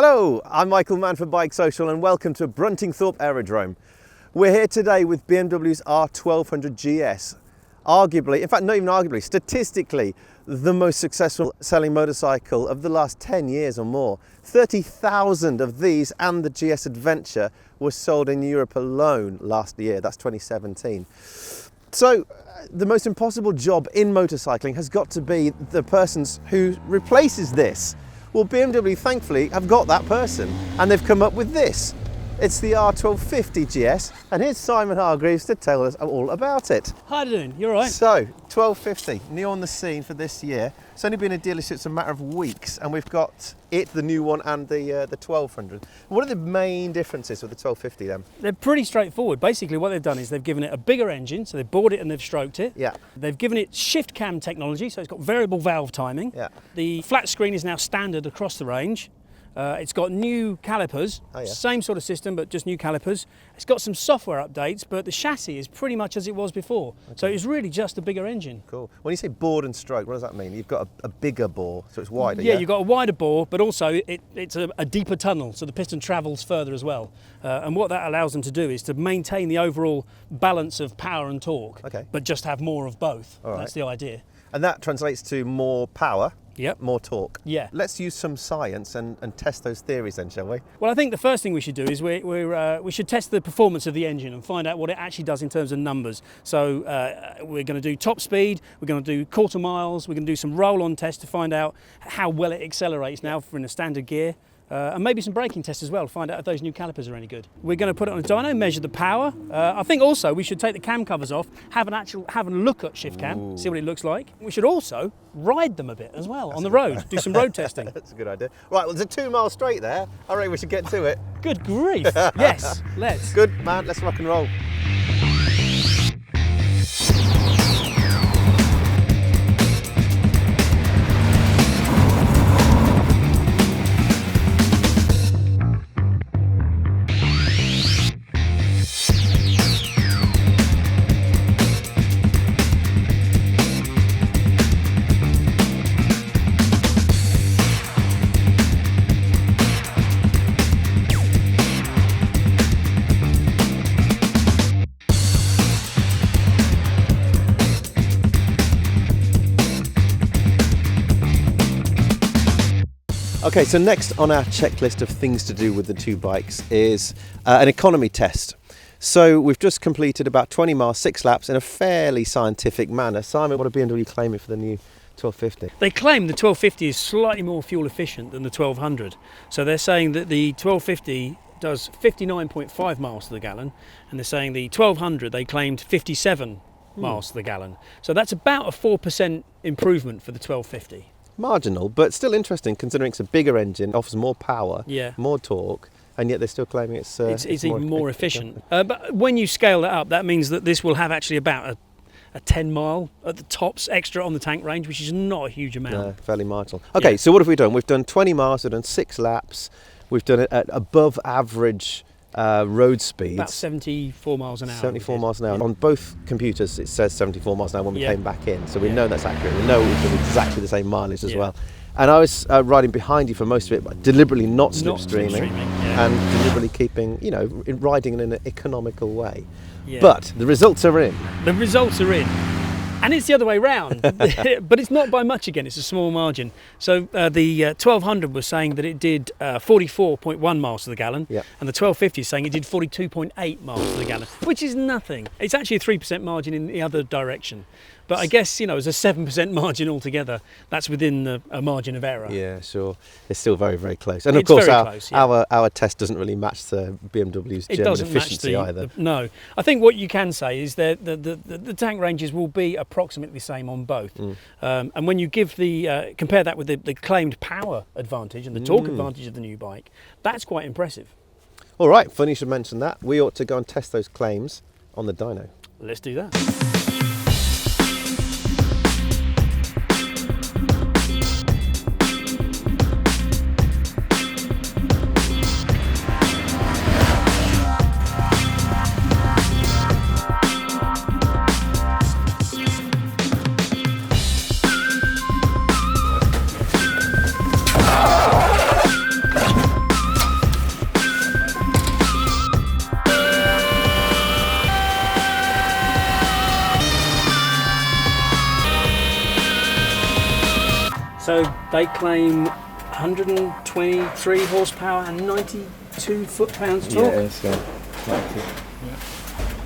Hello, I'm Michael Mann for Bike Social and welcome to Bruntingthorpe Aerodrome. We're here today with BMW's R1200GS. Arguably, in fact not even arguably, statistically the most successful selling motorcycle of the last 10 years or more. 30,000 of these and the GS Adventure were sold in Europe alone last year, that's 2017. So the most impossible job in motorcycling has got to be the person who replaces this. Well, BMW, thankfully, have got that person, and they've come up with this. It's the R1250GS, and here's Simon Hargreaves to tell us all about it. How are you doing? You all right? So, 1250, new on the scene for this year. It's only been in dealership, it's a matter of weeks, and we've got it, the new one, and the 1200. What are the main differences with the 1250 then? They're pretty straightforward. Basically, what they've done is they've given it a bigger engine, so they've bored it and they've stroked it. Yeah. They've given it Shiftcam technology, so it's got variable valve timing. Yeah. The flat screen is now standard across the range. It's got new calipers, same sort of system, but just new calipers. It's got some software updates, but the chassis is pretty much as it was before. Okay. So it's really just a bigger engine. Cool. When you say bored and stroked, what does that mean? You've got a bigger bore, so it's wider, yeah? You've got a wider bore, but also it's a deeper tunnel, so the piston travels further as well. And what that allows them to do is to maintain the overall balance of power and torque, but just have more of both. All right. That's the idea. And that translates to more power. Yep. More torque. Yeah. Let's use some science and test those theories then, shall we? Well, I think the first thing we should do is we should test the performance of the engine and find out what it actually does in terms of numbers. So we're going to do top speed, we're going to do quarter miles, we're going to do some roll-on tests to find out how well it accelerates now in a standard gear. And maybe some braking tests as well to find out if those new calipers are any good. We're going to put it on a dyno, measure the power. I think also we should take the cam covers off, have a look at Shiftcam, see what it looks like. We should also ride them a bit as well on the road, do some road testing. That's a good idea. Right, well, there's a 2 mile straight there. I reckon we should get to it. Good grief. Yes, let's. Good, man, let's rock and roll. Okay, so next on our checklist of things to do with the two bikes is an economy test. So we've just completed about 20 miles, 6 laps in a fairly scientific manner. Simon, what are BMW claiming for the new 1250? They claim the 1250 is slightly more fuel efficient than the 1200. So they're saying that the 1250 does 59.5 miles to the gallon, and they're saying the 1200 they claimed 57 miles to the gallon. So that's about a 4% improvement for the 1250. Marginal, but still interesting considering it's a bigger engine, offers more power, more torque, and yet they're still claiming it's even more efficient. But when you scale that up, that means that this will have actually about a 10 mile at the tops extra on the tank range, which is not a huge amount. No, fairly marginal. Okay, so what have we done? We've done 20 miles, we've done 6 laps, we've done it at above average road speeds. About 74 miles an hour. 74 miles an hour. On both computers it says 74 miles an hour when we came back in, so we know that's accurate. We know we've done exactly the same mileage as well. And I was riding behind you for most of it, but deliberately not slipstreaming and deliberately keeping, riding in an economical way. Yeah. But the results are in. The results are in. And it's the other way round, but it's not by much again, it's a small margin. So the 1200 was saying that it did 44.1 miles to the gallon, and the 1250 is saying it did 42.8 miles to the gallon, which is nothing. It's actually a 3% margin in the other direction. But I guess, as a 7% margin altogether, that's within a margin of error. Yeah, sure. It's still very, very close. And of course, our test doesn't really match the BMW's German efficiency either. No. I think what you can say is that the tank ranges will be approximately the same on both. And when you compare that with the claimed power advantage and the torque advantage of the new bike, that's quite impressive. All right, funny you should mention that. We ought to go and test those claims on the dyno. Let's do that. They claim 123 horsepower and 92 foot-pounds torque. Yeah, it's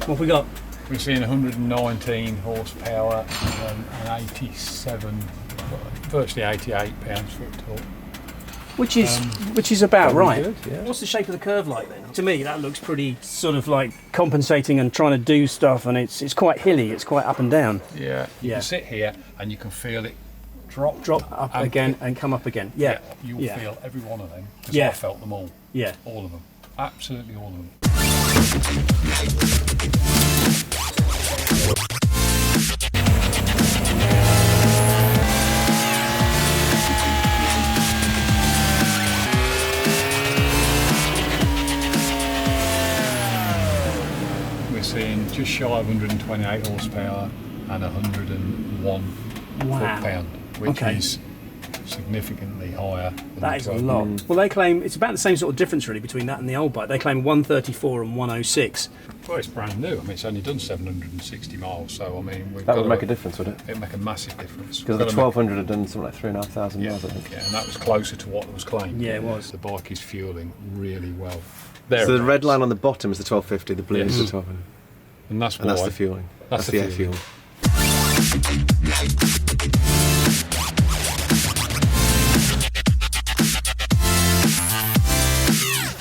What have we got? We're seeing 119 horsepower and 87, virtually 88 pounds-foot torque. Which is about right. good, yeah. What's the shape of the curve like then? To me, that looks pretty sort of like compensating and trying to do stuff, and it's quite hilly. It's quite up and down. Yeah, you can sit here and you can feel it drop Up again and come up again. Yeah, you will feel every one of them. Because Yeah. I felt them all. Yeah. All of them. Absolutely all of them. We're seeing just shy of 128 horsepower and 101 foot-pound, which is significantly higher than That the is a 12. lot. Well, they claim it's about the same sort of difference really between that and the old bike. They claim 134 and 106. Well, it's brand new. I mean, it's only done 760 miles, so I mean, That would make a difference, would it? It'd make a massive difference. Because the 1200 had done something like 3,500 miles, I think. Yeah, and that was closer to what was claimed. Yeah, it was. The bike is fueling really well. So the red line on the bottom is the 1250, the blue is the 1200. And that's why. And that's the fueling. That's the the air fuel.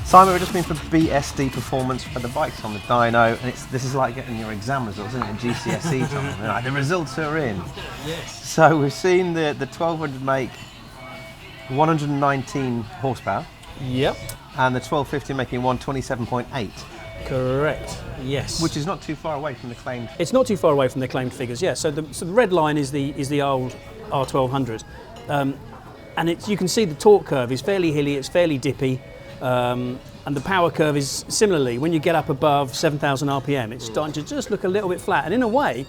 Simon, we've just been for BSD performance for the bikes on the dyno, and this is like getting your exam results, isn't it? GCSE time. Right, the results are in. Yes. So we've seen the 1200 make 119 horsepower, Yep. and the 1250 making 127.8, Correct. Yes. which is not too far away from the claimed. It's not too far away from the claimed figures. Yeah. So the red line is the old R1200, and you can see the torque curve is fairly hilly. It's fairly dippy. And the power curve is similarly, when you get up above 7,000 RPM, it's starting to just look a little bit flat. And in a way,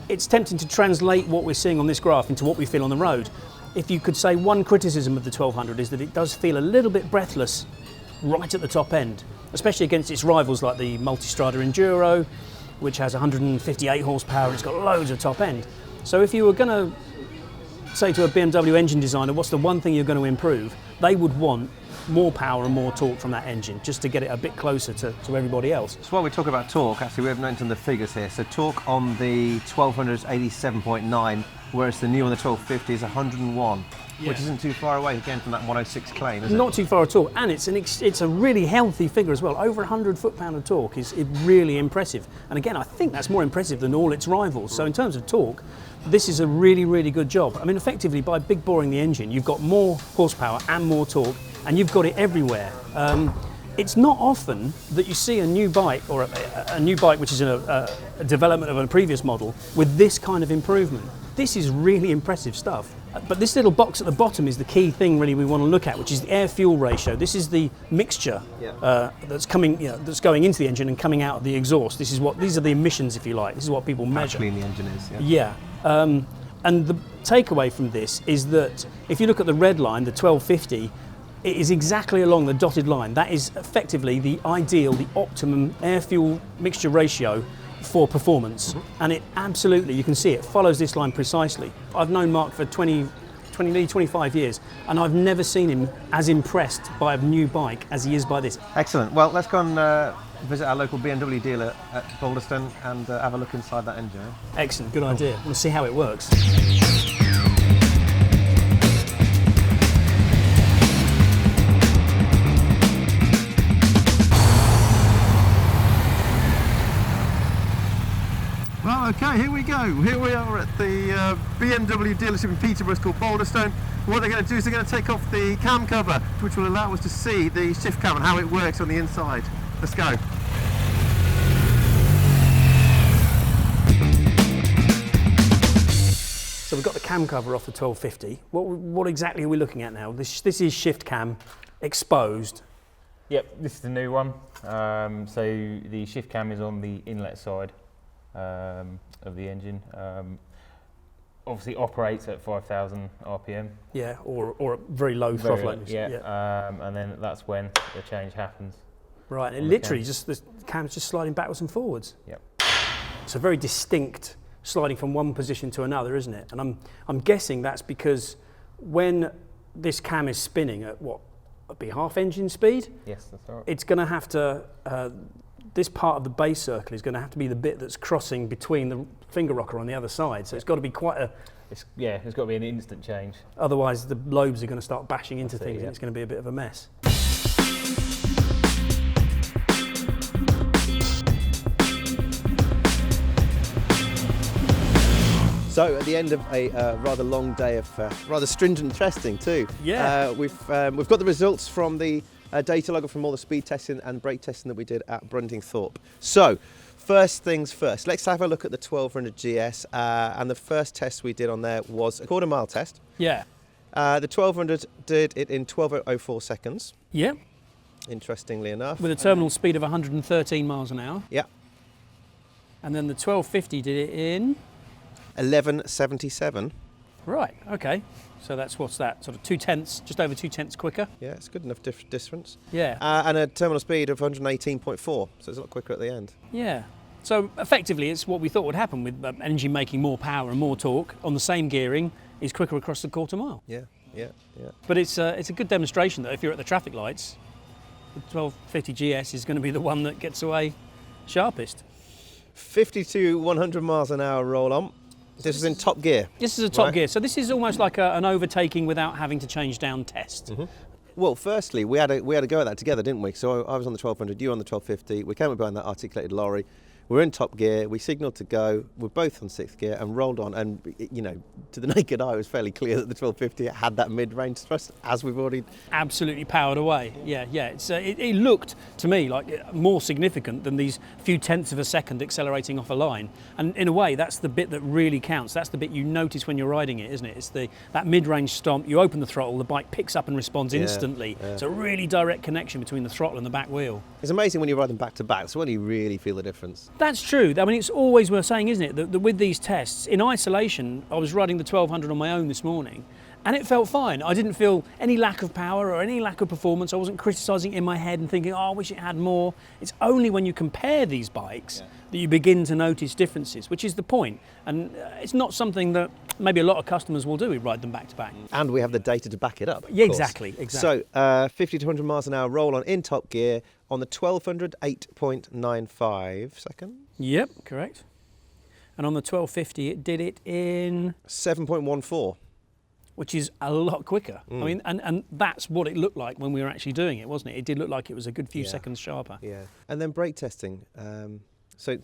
it's tempting to translate what we're seeing on this graph into what we feel on the road. If you could say one criticism of the 1200 is that it does feel a little bit breathless right at the top end, especially against its rivals like the Multistrada Enduro, which has 158 horsepower and it's got loads of top end. So if you were going to say to a BMW engine designer, what's the one thing you're going to improve? They would want more power and more torque from that engine just to get it a bit closer to everybody else. So while we talk about torque, actually we have mentioned the figures here. So torque on the 1200 is 87.9, whereas the new on the 1250 is 101, which isn't too far away again from that 106 claim, is it? Not too far at all, and it's a really healthy figure as well. Over 100 foot-pound of torque is really impressive. And again, I think that's more impressive than all its rivals. So in terms of torque, this is a really, really good job. I mean, effectively, by big boring the engine, you've got more horsepower and more torque, and you've got it everywhere. It's not often that you see a new bike, or a new bike which is a development of a previous model, with this kind of improvement. This is really impressive stuff. But this little box at the bottom is the key thing really we want to look at, which is the air-fuel ratio. This is the mixture that's coming, that's going into the engine and coming out of the exhaust. These are the emissions, if you like. This is what people measure. How clean the engine is. Yeah. And the takeaway from this is that if you look at the red line, the 1250, it is exactly along the dotted line. That is effectively the ideal, the optimum air-fuel mixture ratio for performance. And it absolutely, you can see it follows this line precisely. I've known Mark for nearly 25 years, and I've never seen him as impressed by a new bike as he is by this. Excellent. Well, let's go and visit our local BMW dealer at Balderstone and have a look inside that engine. Excellent, good idea. We'll see how it works. Well, okay, here we go. Here we are at the BMW dealership in Peterborough. It's called Balderstone. What they're going to do is they're going to take off the cam cover, which will allow us to see the shift cam and how it works on the inside. Let's go. So we've got the cam cover off the 1250. What exactly are we looking at now? This is Shiftcam exposed. Yep, this is the new one. So the shift cam is on the inlet side of the engine. Obviously operates at 5,000 RPM. Yeah, or a very low throttle loadings. Yeah. And then that's when the change happens. Right, and literally just the cam's just sliding backwards and forwards. Yep. It's a very distinct sliding from one position to another, isn't it? And I'm guessing that's because when this cam is spinning at what, it'd be half engine speed? Yes, that's right. It's going to have to, this part of the base circle is going to have to be the bit that's crossing between the finger rocker on the other side. So it's got to be quite a... It's got to be an instant change. Otherwise the lobes are going to start bashing into That's it, things yeah. and it's going to be a bit of a mess. So at the end of a rather long day of rather stringent testing too, Yeah. we've got the results from the data logger from all the speed testing and brake testing that we did at Brunting Thorpe. So first things first, let's have a look at the 1200GS, and the first test we did on there was a quarter mile test. Yeah. The 1200 did it in 12.04 seconds, Yeah. interestingly enough. With a terminal speed of 113 miles an hour. Yeah, And then the 1250 did it in... 11.77. Right, okay. So that's, what's that, sort of 2/10, just over 2/10 quicker? Yeah, it's good enough difference. Yeah. And a terminal speed of 118.4, so it's a lot quicker at the end. Yeah. So effectively it's what we thought would happen with engine making more power and more torque on the same gearing is quicker across the quarter mile. Yeah, yeah, yeah. But it's a good demonstration that if you're at the traffic lights, the 1250GS is going to be the one that gets away sharpest. 50 to 100 miles an hour roll on. This is in top gear. This is a top Right. gear, so this is almost like an overtaking without having to change down test. Well, firstly, we had a go at that together, didn't we? So I was on the 1200, you on the 1250. We came up behind that articulated lorry. We're in top gear. We signalled to go. We're both on 6th gear and rolled on. And you know, to the naked eye, it was fairly clear that the 1250 had that mid-range thrust, as we've already. Absolutely powered away. Yeah, yeah. It looked to me like more significant than these few tenths of a second accelerating off a line. And in a way, that's the bit that really counts. That's the bit you notice when you're riding it, isn't it? It's that mid-range stomp. You open the throttle, the bike picks up and responds instantly. yeah. It's a really direct connection between the throttle and the back wheel. It's amazing when you ride them back to back. That's when you really feel the difference. That's true. I mean, it's always worth saying, isn't it, that with these tests, in isolation, I was riding the 1200 on my own this morning, and it felt fine. I didn't feel any lack of power or any lack of performance. I wasn't criticising in my head and thinking, oh, I wish it had more. It's only when you compare these bikes that you begin to notice differences, which is the point. And it's not something that maybe a lot of customers will do. We ride them back to back. And we have the data to back it up. Yeah, of course. exactly. So 50 to 100 miles an hour roll on in top gear on the 1200, 8.95 seconds. Yep, correct. And on the 1250, it did it in... 7.14. Which is a lot quicker. I mean, and that's what it looked like when we were actually doing it, wasn't it? It did look like it was a good few seconds sharper. Yeah. And then brake testing. So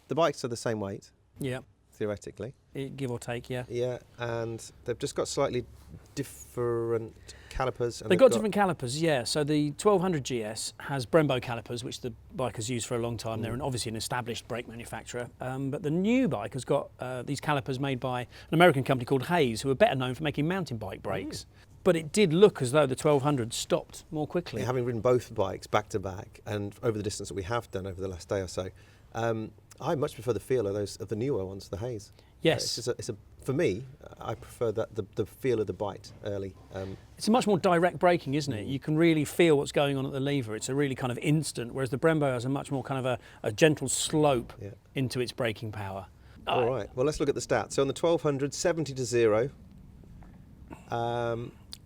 the bikes are the same weight, Yeah, theoretically. give or take, yeah. Yeah, and they've just got slightly different calipers. And They've got different calipers, yeah. So the 1200GS has Brembo calipers, which the bike has used for a long time. They're obviously an established brake manufacturer. But the new bike has got these calipers made by an American company called Hayes, who are better known for making mountain bike brakes. But it did look as though the 1200 stopped more quickly. Yeah, having ridden both bikes back to back and over the distance that we have done over the last day or so, I much prefer the feel of the newer ones, the Hayes. Yes. For me, I prefer that the feel of the bite early. It's a much more direct braking, isn't it? You can really feel what's going on at the lever. It's a really kind of instant, whereas the Brembo has a much more kind of a gentle slope into its braking power. All right, well, let's look at the stats. So on the 1200, 70 to 0.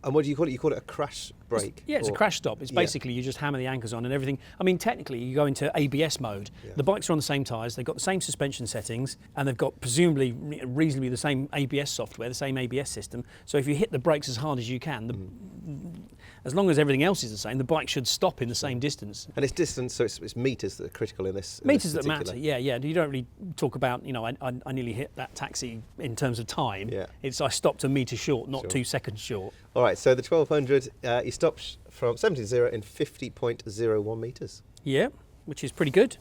And what do you call it? You call it a crash brake? Yeah, it's a crash stop. It's basically you just hammer the anchors on and everything. I mean, technically, you go into ABS mode. Yeah. The bikes are on the same tyres, they've got the same suspension settings, and they've got presumably reasonably the same ABS software, the same ABS system. So if you hit the brakes as hard as you can, as long as everything else is the same, the bike should stop in the same distance. And it's distance, so it's meters that are critical in this. Meters that matter, yeah. You don't really talk about, I nearly hit that taxi in terms of time. Yeah. It's I stopped a metre short, not 2 seconds short. All right, so the 1200, you stopped from 70 to 0 in 50.01 metres. Yeah, which is pretty good.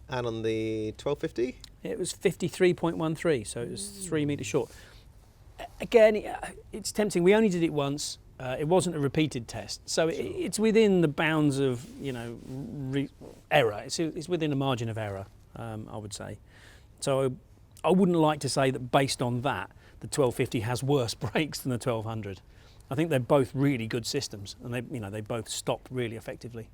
And on the 1250? It was 53.13, so it was 3 metres short. Again, it's tempting. We only did it once. It wasn't a repeated test, so it's within the bounds of error. It's within a margin of error, I would say. So I wouldn't like to say that based on that, the 1250 has worse brakes than the 1200. I think they're both really good systems, and they both stop really effectively.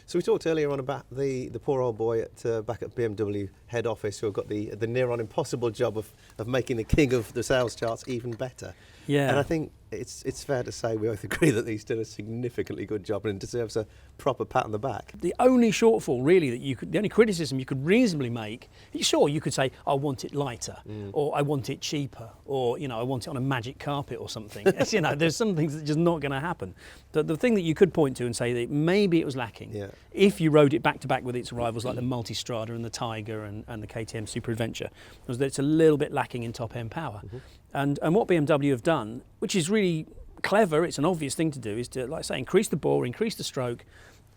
So we talked earlier on about the poor old boy back at BMW head office who have got the near on impossible job of making the king of the sales charts even better. Yeah. And I think it's fair to say we both agree that he's done a significantly good job and deserves a proper pat on the back. The only shortfall really the only criticism you could reasonably make, sure, you could say, I want it lighter, or I want it cheaper, or, I want it on a magic carpet or something. There's some things that are just not going to happen. The thing that you could point to and say that maybe it was lacking, if you rode it back to back with its rivals like the Multistrada and the Tiger and the KTM Super Adventure, was that it's a little bit lacking in top end power. And what BMW have done, which is really clever, it's an obvious thing to do, is to, like I say, increase the bore, increase the stroke,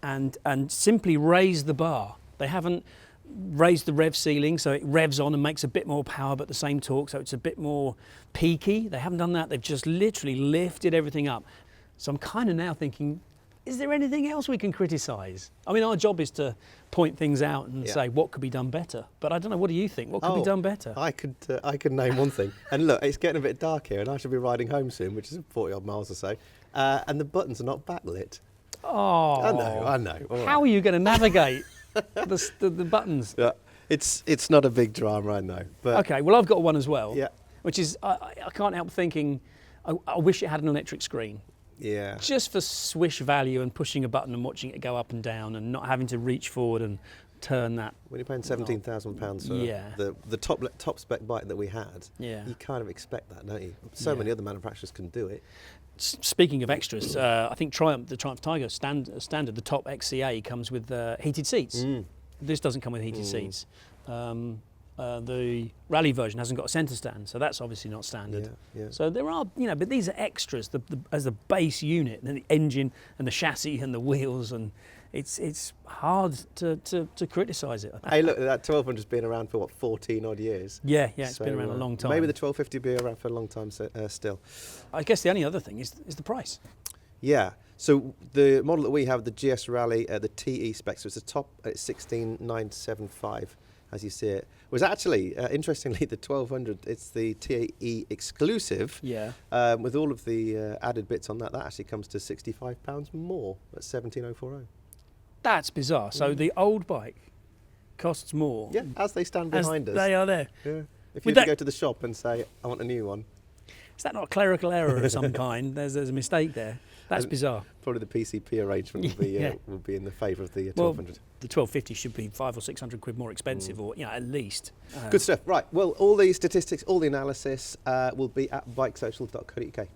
and simply raise the bar. They haven't raised the rev ceiling so it revs on and makes a bit more power but the same torque, so it's a bit more peaky. They haven't done that. They've just literally lifted everything up. So I'm kind of now thinking, is there anything else we can criticise? I mean, our job is to point things out and say what could be done better. But I don't know, what do you think? What could be done better? I could name one thing. And look, it's getting a bit dark here and I should be riding home soon, which is 40 odd miles or so. And the buttons are not backlit. Oh, I know. All right. How are you going to navigate the buttons? Yeah, it's not a big drama, I know. But okay, well, I've got one as well. Yeah. Which is, I can't help thinking, I wish it had an electric screen. Yeah. Just for swish value and pushing a button and watching it go up and down and not having to reach forward and turn that. When you're paying £17,000 for the top spec bike that we had, you kind of expect that, don't you? So many other manufacturers can do it. Speaking of extras, I think the Triumph Tiger standard, the top XCA comes with heated seats. This doesn't come with heated seats. The rally version hasn't got a centre stand, so that's obviously not standard. So there are, but these are extras as the base unit, and the engine and the chassis and the wheels, and it's hard to criticise it. Hey, look, that 1200's been around for 14 odd years. Yeah, it's been around a long time. Maybe the 1250 will be around for a long time still. I guess the only other thing is the price. Yeah. So the model that we have, the GS Rally, the TE spec, so it's the top at 16,975. As you see it, was actually, interestingly, the 1200, it's the TE exclusive. Yeah. With all of the added bits on that actually comes to £65 more at 17,040. That's bizarre. So the old bike costs more. Yeah, as they stand behind us. They are there. Yeah. If you go to the shop and say, I want a new one. Is that not a clerical error of some kind? There's a mistake there. That's bizarre. Probably the PCP arrangement will be in the favour of the 1200. Well, the 1250 should be 500 or 600 quid more expensive, or at least. Good stuff. Right. Well, all the statistics, all the analysis will be at bikesocial.co.uk.